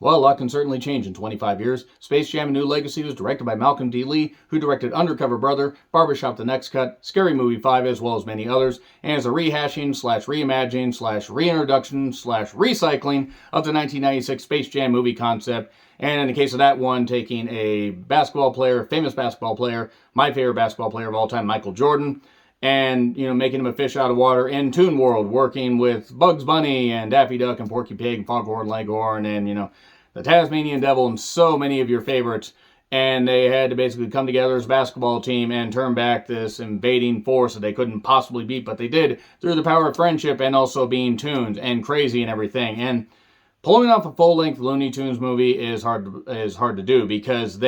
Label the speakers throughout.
Speaker 1: Well, a lot can certainly change in 25 years. Space Jam: A New Legacy was directed by Malcolm D. Lee, who directed Undercover Brother, Barbershop: The Next Cut, Scary Movie 5, as well as many others, and is a rehashing slash reimagining slash reintroduction slash recycling of the 1996 Space Jam movie concept. And in the case of that one, taking a basketball player, famous basketball player, my favorite basketball player of all time, Michael Jordan, and, making him a fish out of water in Toon World, working with Bugs Bunny and Daffy Duck and Porky Pig and Foghorn Leghorn and, the Tasmanian Devil and so many of your favorites. And they had to basically come together as a basketball team and turn back this invading force that they couldn't possibly beat, but they did through the power of friendship and also being toons and crazy and everything. And pulling off a full-length Looney Tunes movie is hard to do because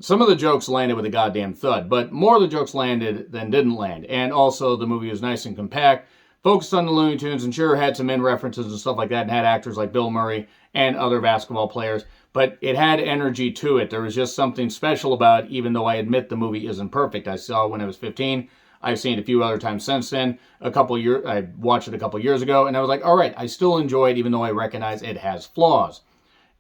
Speaker 1: some of the jokes landed with a goddamn thud, but more of the jokes landed than didn't land. And also the movie was nice and compact, focused on the Looney Tunes, and sure had some in references and stuff like that, and had actors like Bill Murray and other basketball players, but it had energy to it. There was just something special about it, even though I admit the movie isn't perfect. I saw it when I was 15. I've seen it a few other times since then. I watched it a couple years ago, and I was like, all right, I still enjoy it, even though I recognize it has flaws.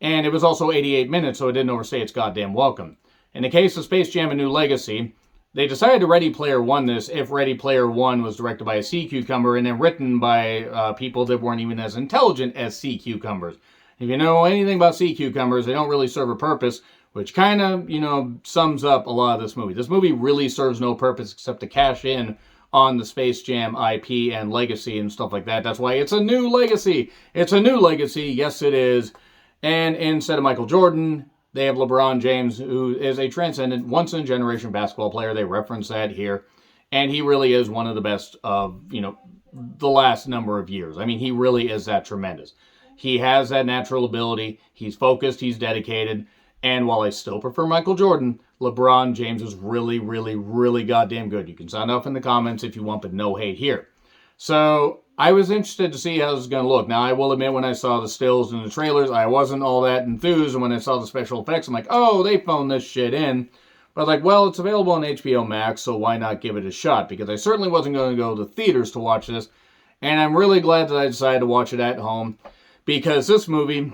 Speaker 1: And it was also 88 minutes, so it didn't overstay its goddamn welcome. In the case of Space Jam: A New Legacy, they decided to Ready Player One this if Ready Player One was directed by a sea cucumber and then written by people that weren't even as intelligent as sea cucumbers. If you know anything about sea cucumbers, they don't really serve a purpose, which kind of, sums up a lot of this movie. This movie really serves no purpose except to cash in on the Space Jam IP and legacy and stuff like that. That's why it's a new legacy. It's a new legacy. Yes, it is. And instead of Michael Jordan, they have LeBron James, who is a transcendent, once-in-a-generation basketball player. They reference that here. And he really is one of the best of, the last number of years. I mean, he really is that tremendous. He has that natural ability. He's focused. He's dedicated. And while I still prefer Michael Jordan, LeBron James is really, really, really goddamn good. You can sound off in the comments if you want, but no hate here. So I was interested to see how this was going to look. Now, I will admit, when I saw the stills and the trailers, I wasn't all that enthused. And when I saw the special effects, I'm like, oh, they phoned this shit in. But I was like, well, it's available on HBO Max, so why not give it a shot? Because I certainly wasn't going to go to the theaters to watch this. And I'm really glad that I decided to watch it at home. Because this movie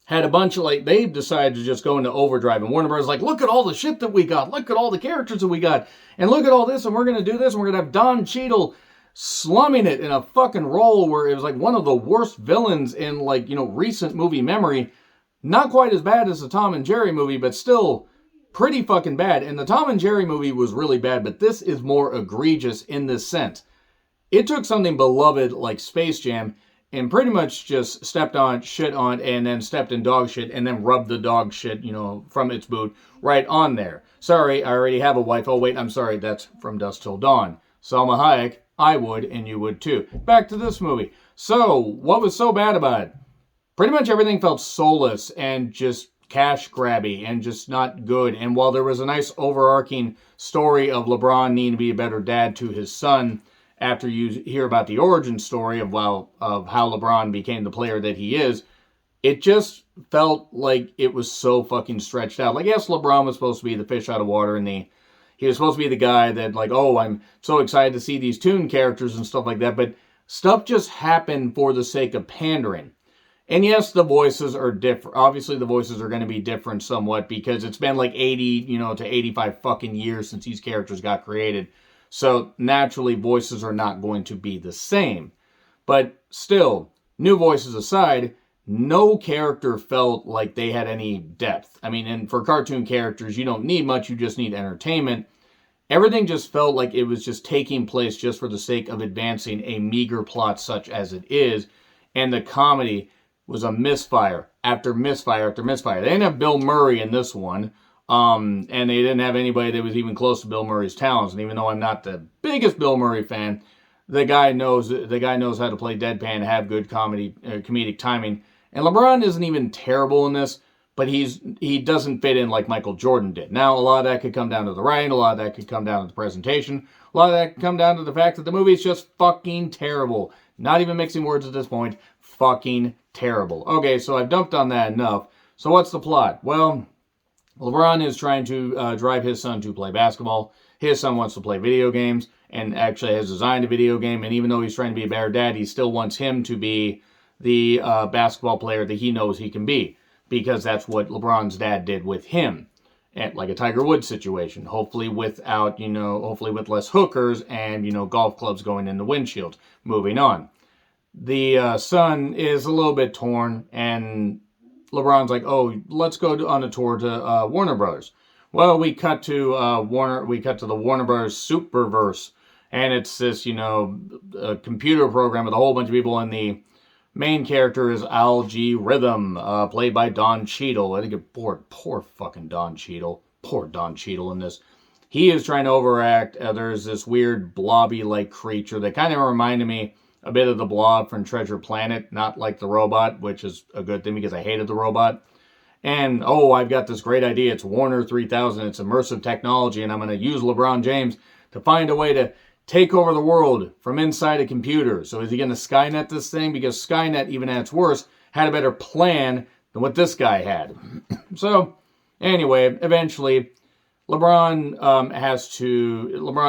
Speaker 1: had a bunch of, they decided to just go into overdrive. And Warner Bros. Like, look at all the shit that we got. Look at all the characters that we got. And look at all this, and we're going to do this, and we're going to have Don Cheadle slumming it in a fucking role where it was like one of the worst villains in, recent movie memory. Not quite as bad as the Tom and Jerry movie, but still pretty fucking bad. And the Tom and Jerry movie was really bad, but this is more egregious in this sense. It took something beloved like Space Jam and pretty much just stepped on, shit on, and then stepped in dog shit, and then rubbed the dog shit, from its boot right on there. Sorry, I already have a wife. Oh, wait, I'm sorry. That's From Dusk Till Dawn. Salma Hayek, I would, and you would too. Back to this movie. So, what was so bad about it? Pretty much everything felt soulless and just cash grabby and just not good. And while there was a nice overarching story of LeBron needing to be a better dad to his son, after you hear about the origin story of how LeBron became the player that he is, it just felt like it was so fucking stretched out. Like, yes, LeBron was supposed to be the fish out of water, and he was supposed to be the guy that, I'm so excited to see these toon characters and stuff like that, but stuff just happened for the sake of pandering. And yes, the voices are different. Obviously, the voices are going to be different somewhat because it's been 80, to 85 fucking years since these characters got created. So, naturally, voices are not going to be the same. But still, new voices aside, no character felt like they had any depth. I mean, and for cartoon characters, you don't need much, you just need entertainment. Everything just felt like it was just taking place just for the sake of advancing a meager plot such as it is. And the comedy was a misfire after misfire after misfire. They didn't have Bill Murray in this one. And they didn't have anybody that was even close to Bill Murray's talents. And even though I'm not the biggest Bill Murray fan, the guy knows how to play deadpan, have good comedic timing. And LeBron isn't even terrible in this, but he doesn't fit in like Michael Jordan did. Now, a lot of that could come down to the writing, a lot of that could come down to the presentation, a lot of that could come down to the fact that the movie is just fucking terrible. Not even mixing words at this point. Fucking terrible. Okay, so I've dumped on that enough. So what's the plot? Well, LeBron is trying to drive his son to play basketball. His son wants to play video games and actually has designed a video game. And even though he's trying to be a better dad, he still wants him to be the basketball player that he knows he can be. because that's what LeBron's dad did with him. Like a Tiger Woods situation, hopefully without, hopefully with less hookers and, golf clubs going in the windshields. Moving on. The son is a little bit torn, and LeBron's like, oh, let's go on a tour to Warner Brothers. Well, we cut to the Warner Brothers Superverse, and it's this, a computer program with a whole bunch of people, and the main character is Al G. Rhythm, played by Don Cheadle. I think poor fucking Don Cheadle. Poor Don Cheadle in this. He is trying to overact. There's this weird blobby-like creature that kind of reminded me a bit of the Blob from Treasure Planet, not like the robot, which is a good thing because I hated the robot. And, I've got this great idea. It's Warner 3000. It's immersive technology, and I'm going to use LeBron James to find a way to take over the world from inside a computer. So is he going to Skynet this thing? Because Skynet, even at its worst, had a better plan than what this guy had. So, anyway, eventually, LeBron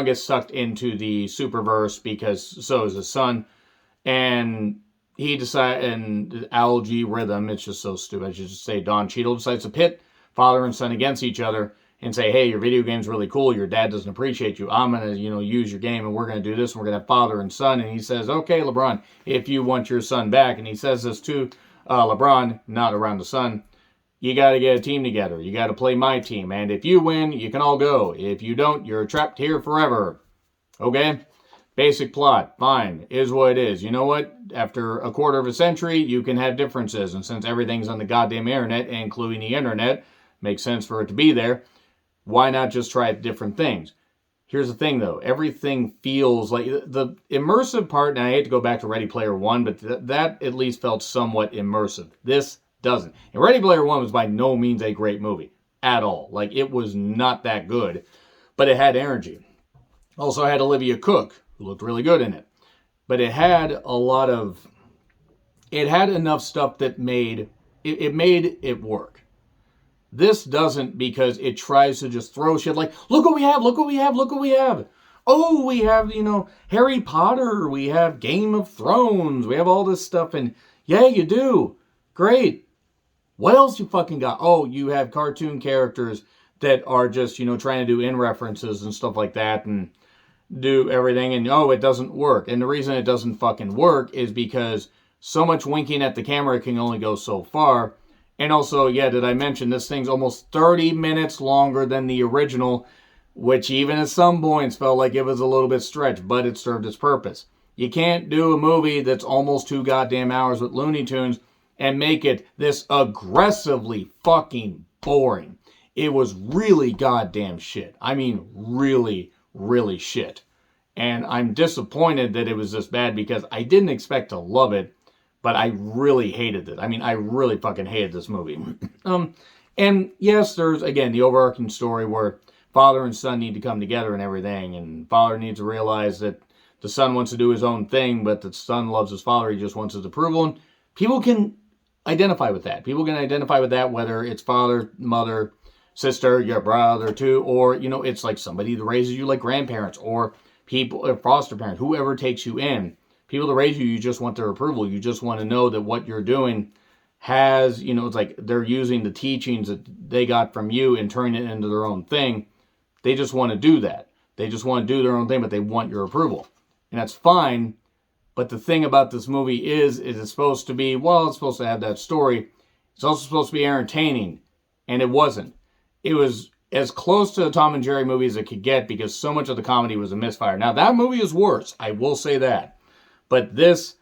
Speaker 1: gets sucked into the Superverse because so is his son. And and Al G. Rhythm, it's just so stupid. I should just say Don Cheadle decides to pit father and son against each other and say, hey, your video game's really cool. Your dad doesn't appreciate you. I'm going to, use your game, and we're going to do this, and we're going to have father and son. And he says, okay, LeBron, if you want your son back. And he says this to LeBron, not around the son. You got to get a team together. You got to play my team. And if you win, you can all go. If you don't, you're trapped here forever. Okay? Basic plot. Fine. Is what it is. You know what? After a quarter of a century, you can have differences. And since everything's on the goddamn internet, including the internet, makes sense for it to be there. Why not just try different things? Here's the thing, though. Everything feels like the immersive part, and I hate to go back to Ready Player One, but that at least felt somewhat immersive. This doesn't. And Ready Player One was by no means a great movie at all. Like, it was not that good, but it had energy. Also, I had Olivia Cook, who looked really good in it. But it had enough stuff that made it work. This doesn't, because it tries to just throw shit like, look what we have, look what we have, look what we have. Oh, we have, Harry Potter, we have Game of Thrones, we have all this stuff, and yeah, you do. Great. What else you fucking got? Oh, you have cartoon characters that are just, trying to do in-references and stuff like that, and do everything, and it doesn't work. And the reason it doesn't fucking work is because so much winking at the camera can only go so far. And also, did I mention this thing's almost 30 minutes longer than the original, which even at some points felt like it was a little bit stretched, but it served its purpose. You can't do a movie that's almost 2 goddamn hours with Looney Tunes and make it this aggressively fucking boring. It was really goddamn shit. I mean, really, really shit. And I'm disappointed that it was this bad because I didn't expect to love it. But I really hated it. I mean, I really fucking hated this movie. And yes, there's, again, the overarching story where father and son need to come together and everything. And father needs to realize that the son wants to do his own thing, but the son loves his father. He just wants his approval. And people can identify with that. People can identify with that, whether it's father, mother, sister, your brother too, or, it's like somebody that raises you like grandparents or people, or foster parents, whoever takes you in. People that raise you, you just want their approval. You just want to know that what you're doing has, it's like they're using the teachings that they got from you and turning it into their own thing. They just want to do that. They just want to do their own thing, but they want your approval. And that's fine. But the thing about this movie is it's supposed to be, it's supposed to have that story. It's also supposed to be entertaining. And it wasn't. It was as close to a Tom and Jerry movie as it could get because so much of the comedy was a misfire. Now, that movie is worse. I will say that. But this,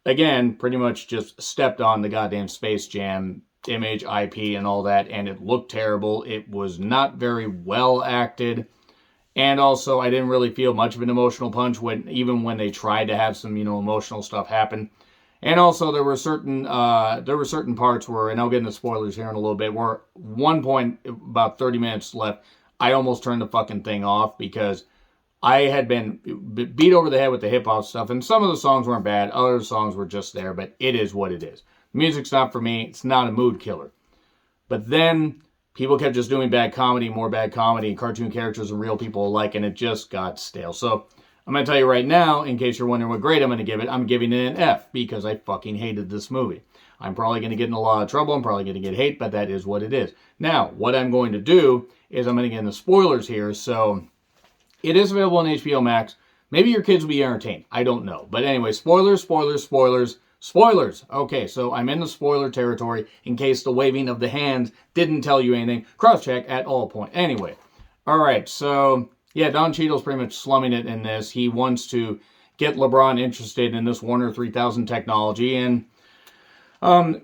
Speaker 1: again, pretty much just stepped on the goddamn Space Jam image, IP, and all that, and it looked terrible. It was not very well acted. And also, I didn't really feel much of an emotional punch even when they tried to have some, emotional stuff happen. And also, there were certain parts where, and I'll get into spoilers here in a little bit, where one point, about 30 minutes left, I almost turned the fucking thing off because I had been beat over the head with the hip-hop stuff, and some of the songs weren't bad. Other songs were just there, but it is what it is. Music's not for me. It's not a mood killer. But then people kept just doing more bad comedy, cartoon characters and real people alike, and it just got stale. So I'm going to tell you right now, in case you're wondering what grade I'm going to give it, I'm giving it an F because I fucking hated this movie. I'm probably going to get in a lot of trouble. I'm probably going to get hate, but that is what it is. Now, what I'm going to do is I'm going to get into spoilers here. So it is available on HBO Max. Maybe your kids will be entertained. I don't know. But anyway, spoilers. Okay, so I'm in the spoiler territory in case the waving of the hands didn't tell you anything. Cross-check at all point. Anyway, all right, so yeah, Don Cheadle's pretty much slumming it in this. He wants to get LeBron interested in this Warner 3000 technology, and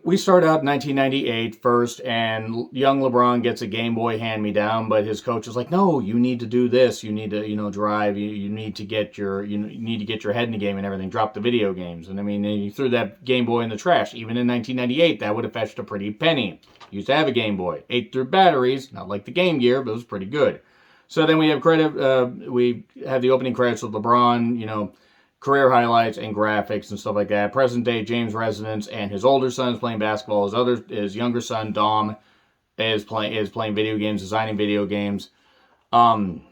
Speaker 1: we start out in 1998 first, and young LeBron gets a Game Boy hand-me-down, but his coach is like, "No, you need to do this. You need to, drive. You need to get your, head in the game and everything. Drop the video games." And I mean, he threw that Game Boy in the trash. Even in 1998, that would have fetched a pretty penny. Used to have a Game Boy, 8 through batteries, not like the Game Gear, but it was pretty good. So then we have we have the opening credits with LeBron, career highlights and graphics and stuff like that. Present day James residence and his older son is playing basketball. His younger son Dom is playing video games, designing video games, and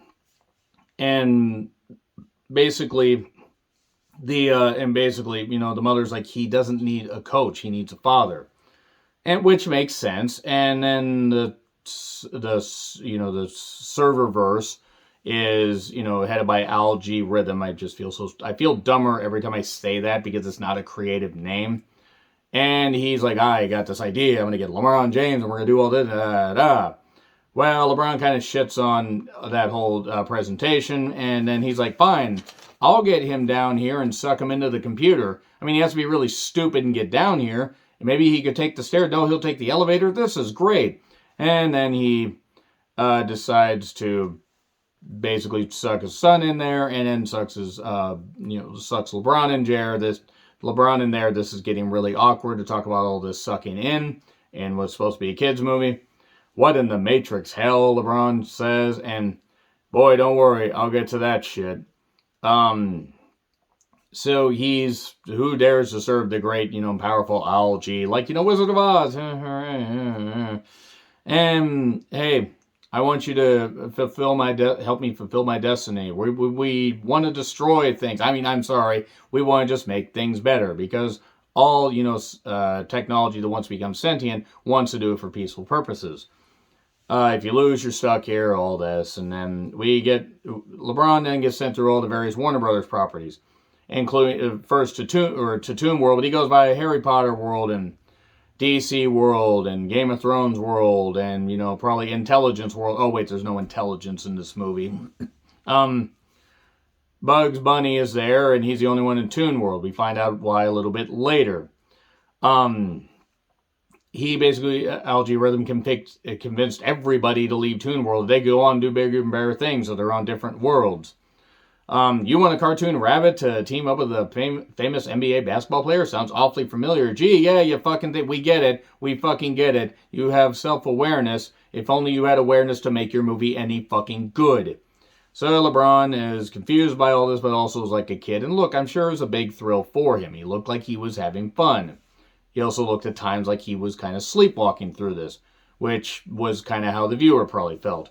Speaker 1: basically the mother's like, he doesn't need a coach, he needs a father, and which makes sense. And then the serververse is, headed by Al G. Rhythm. I feel dumber every time I say that because it's not a creative name. And he's like, I got this idea. I'm going to get LeBron James and we're going to do all this. Well, LeBron kind of shits on that whole presentation. And then he's like, fine, I'll get him down here and suck him into the computer. I mean, he has to be really stupid and get down here. Maybe he could take the stairs. No, he'll take the elevator. This is great. And then he decides to basically suck his son in there, and then sucks LeBron in there. This is getting really awkward to talk about all this sucking in what's supposed to be a kid's movie. What in the Matrix hell, LeBron says, and boy, don't worry, I'll get to that shit. So who dares to serve the great, powerful Al G, like, Wizard of Oz. And hey, I want you to help me fulfill my destiny. We want to destroy things. I mean, I'm sorry. We want to just make things better because all, technology that wants to become sentient wants to do it for peaceful purposes. If you lose, you're stuck here, all this. And then LeBron then gets sent through all the various Warner Brothers properties, including first to Toon World, but he goes by Harry Potter World and DC World and Game of Thrones World and, probably Intelligence World. Oh, wait, there's no intelligence in this movie. Bugs Bunny is there, and he's the only one in Toon World. We find out why a little bit later. He basically, Al G. Rhythm convinced everybody to leave Toon World. They go on and do bigger and better things, so they're on different worlds. You want a cartoon rabbit to team up with a famous NBA basketball player? Sounds awfully familiar. Gee, yeah, you fucking think we get it. We fucking get it. You have self-awareness. If only you had awareness to make your movie any fucking good. So LeBron is confused by all this, but also is like a kid. And look, I'm sure it was a big thrill for him. He looked like he was having fun. He also looked at times like he was kind of sleepwalking through this, which was kind of how the viewer probably felt.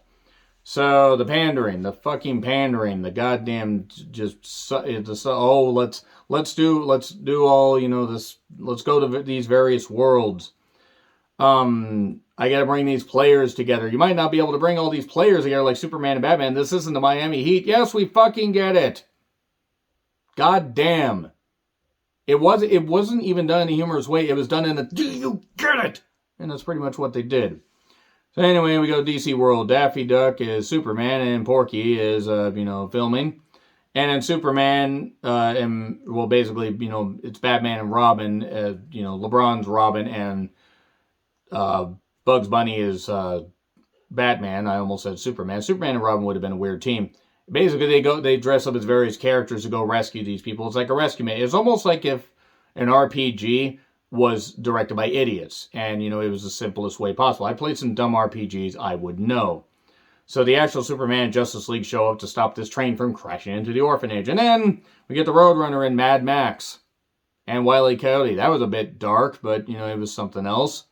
Speaker 1: So the fucking pandering, the goddamn let's do all, this, let's go to these various worlds. I gotta bring these players together. You might not be able to bring all these players together like Superman and Batman. This isn't the Miami Heat. Yes, we fucking get it. God damn. It wasn't even done in a humorous way. It was done in a, do you get it? And that's pretty much what they did. So anyway, we go to DC World. Daffy Duck is Superman, and Porky is, filming. And then Superman, basically, it's Batman and Robin. LeBron's Robin, and Bugs Bunny is Batman. I almost said Superman. Superman and Robin would have been a weird team. Basically, they dress up as various characters to go rescue these people. It's like a rescue mission. It's almost like if an RPG was directed by idiots, and it was the simplest way possible. I played some dumb RPGs, I would know. So the actual Superman and Justice League show up to stop this train from crashing into the orphanage, and then we get the Roadrunner and Mad Max and Wile E. Coyote. That was a bit dark, but it was something else.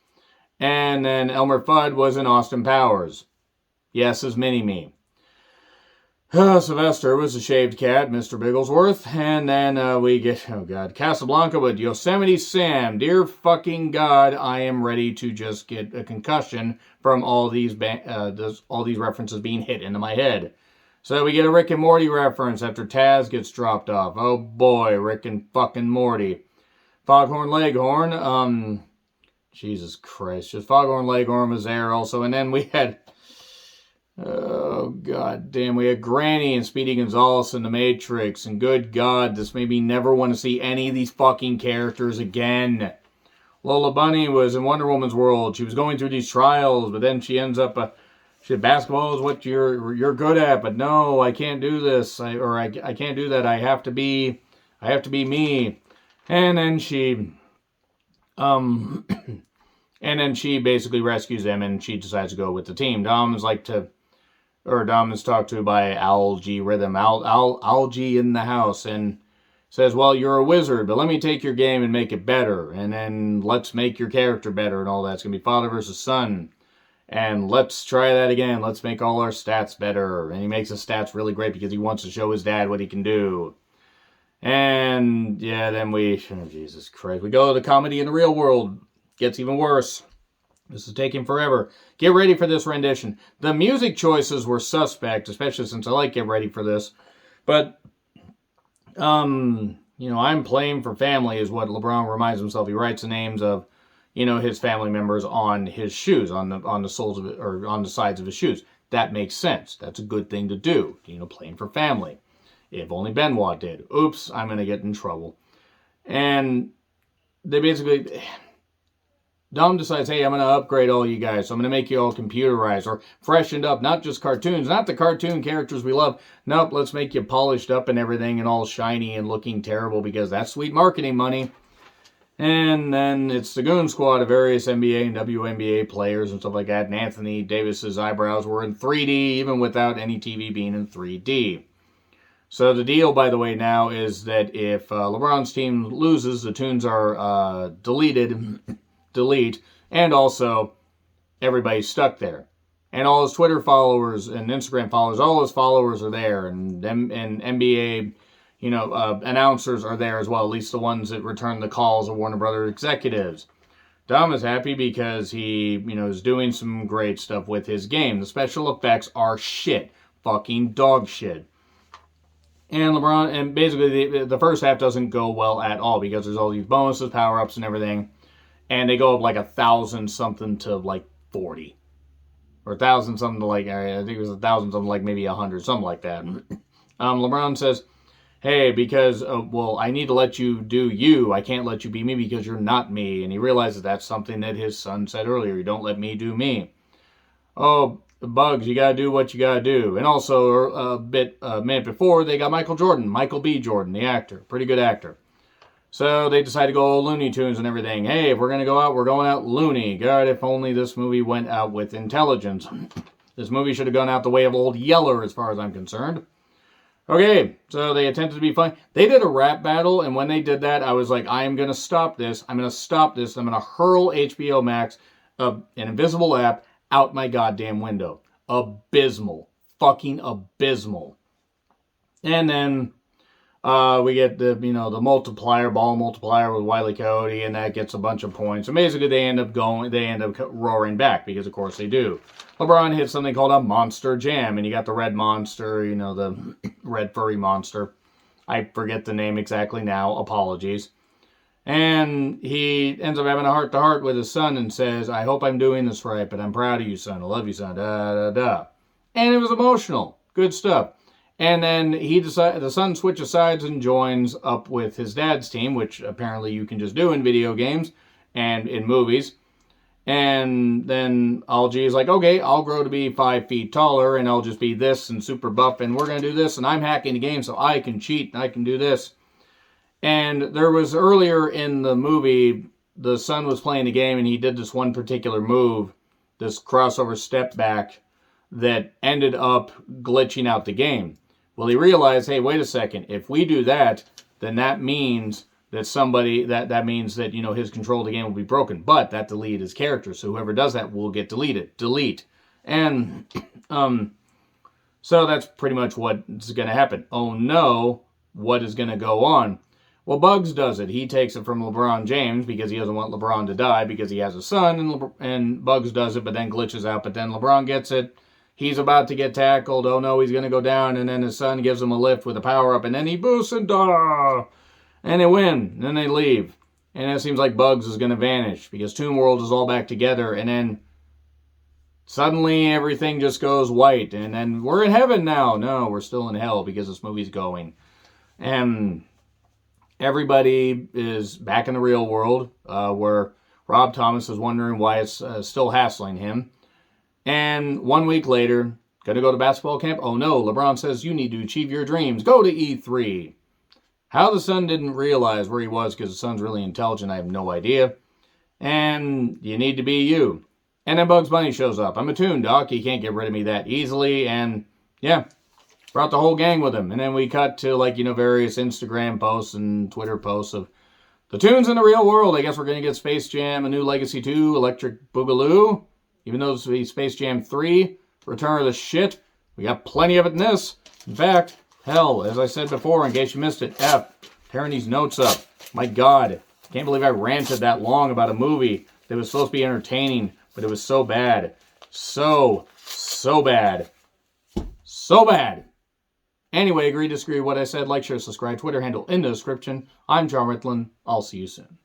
Speaker 1: And then Elmer Fudd was in Austin Powers. Yes, as Mini-Me. Sylvester was a shaved cat, Mr. Bigglesworth. And then we get, oh God, Casablanca with Yosemite Sam. Dear fucking God, I am ready to just get a concussion from all these references being hit into my head. So we get a Rick and Morty reference after Taz gets dropped off. Oh boy, Rick and fucking Morty. Foghorn Leghorn, Jesus Christ, just Foghorn Leghorn was there also. And then we had, oh god damn, we had Granny and Speedy Gonzales in The Matrix. And good God, this made me never want to see any of these fucking characters again. Lola Bunny was in Wonder Woman's world. She was going through these trials, but then she ends up, she said, basketball is what you're good at, but no, I can't do this. I can't do that. I have to be me. And then she, and then she basically rescues them, and she decides to go with the team. Dom is talked to by Algae Rhythm, Algae in the house, and says, well, you're a wizard, but let me take your game and make it better, and then let's make your character better and all that. It's going to be father versus son, and let's try that again. Let's make all our stats better. And he makes his stats really great because he wants to show his dad what he can do. And yeah, then Jesus Christ, we go to the comedy in the real world. Gets even worse. This is taking forever. Get ready for this rendition. The music choices were suspect, especially since I like Get Ready for This. But, I'm playing for family is what LeBron reminds himself. He writes the names of, his family members on his shoes, on the soles of it, or on the sides of his shoes. That makes sense. That's a good thing to do. Playing for family. If only Benoit did. Oops, I'm going to get in trouble. And they basically, Dom decides, hey, I'm going to upgrade all you guys. So I'm going to make you all computerized or freshened up. Not just cartoons, not the cartoon characters we love. Nope, let's make you polished up and everything and all shiny and looking terrible because that's sweet marketing money. And then it's the Goon Squad of various NBA and WNBA players and stuff like that. And Anthony Davis's eyebrows were in 3D, even without any TV being in 3D. So the deal, by the way, now is that if LeBron's team loses, the tunes are delete, and also everybody's stuck there. And all his Twitter followers and Instagram followers, all his followers are there, and NBA, announcers are there as well, at least the ones that return the calls of Warner Brothers executives. Dom is happy because he, is doing some great stuff with his game. The special effects are shit. Fucking dog shit. And LeBron, and basically the first half doesn't go well at all because there's all these bonuses, power-ups, and everything. And they go up like 1,000 something to like 40. Or 1,000 something to like, I think it was 1,000 something like maybe 100, something like that. LeBron says, hey, because, I need to let you do you. I can't let you be me because you're not me. And he realizes that's something that his son said earlier. You don't let me do me. Oh, Bugs, you gotta do what you gotta do. And also, a minute before, they got Michael B. Jordan, the actor. Pretty good actor. So they decide to go Looney Tunes and everything. Hey, if we're gonna go out, we're going out loony. God, if only this movie went out with intelligence. This movie should have gone out the way of Old Yeller, as far as I'm concerned. Okay, so they attempted to be funny. They did a rap battle, and when they did that, I was like, I am gonna stop this. I'm gonna hurl HBO Max, an invisible app, out my goddamn window. Abysmal. Fucking abysmal. And then we get the ball multiplier with Wile E. Coyote, and that gets a bunch of points. And basically they end up roaring back, because of course they do. LeBron hits something called a monster jam, and you got the red monster, the red furry monster. I forget the name exactly now. Apologies. And he ends up having a heart-to-heart with his son and says, I hope I'm doing this right, but I'm proud of you, son. I love you, son. Da-da-da. And it was emotional. Good stuff. And then the son switches sides and joins up with his dad's team, which apparently you can just do in video games and in movies. And then Algae is like, okay, I'll grow to be 5 feet taller, and I'll just be this and super buff, and we're going to do this, and I'm hacking the game so I can cheat, and I can do this. And there was earlier in the movie, the son was playing the game and he did this one particular move, this crossover step back, that ended up glitching out the game. Well, he realized, hey, wait a second, if we do that, then that means that that means that, his control of the game will be broken. But that deleted his character, so whoever does that will get deleted. Delete. And, So that's pretty much what's going to happen. Oh no, what is going to go on? Well, Bugs does it. He takes it from LeBron James because he doesn't want LeBron to die because he has a son, and Bugs does it, but then glitches out. But then LeBron gets it. He's about to get tackled. Oh no, he's going to go down, and then his son gives him a lift with a power-up, and then he boosts and they win. And then they leave. And it seems like Bugs is going to vanish because Toon World is all back together, and then suddenly everything just goes white, and then we're in heaven now. No, we're still in hell because this movie's going. And everybody is back in the real world, where Rob Thomas is wondering why it's still hassling him. And 1 week later, gonna go to basketball camp? Oh no, LeBron says you need to achieve your dreams. Go to E3. How the son didn't realize where he was because the son's really intelligent, I have no idea. And you need to be you. And then Bugs Bunny shows up. I'm a Toon, Doc. He can't get rid of me that easily. And yeah, brought the whole gang with him. And then we cut to, various Instagram posts and Twitter posts of the Toons in the real world. I guess we're going to get Space Jam, A New Legacy 2, Electric Boogaloo. Even though this will be Space Jam 3, Return of the Shit. We got plenty of it in this. In fact, hell, as I said before, in case you missed it, tearing these notes up. My God, can't believe I ranted that long about a movie that was supposed to be entertaining, but it was so bad. So bad. So bad. Anyway, agree, disagree with what I said. Like, share, subscribe, Twitter handle in the description. I'm John Ritlin. I'll see you soon.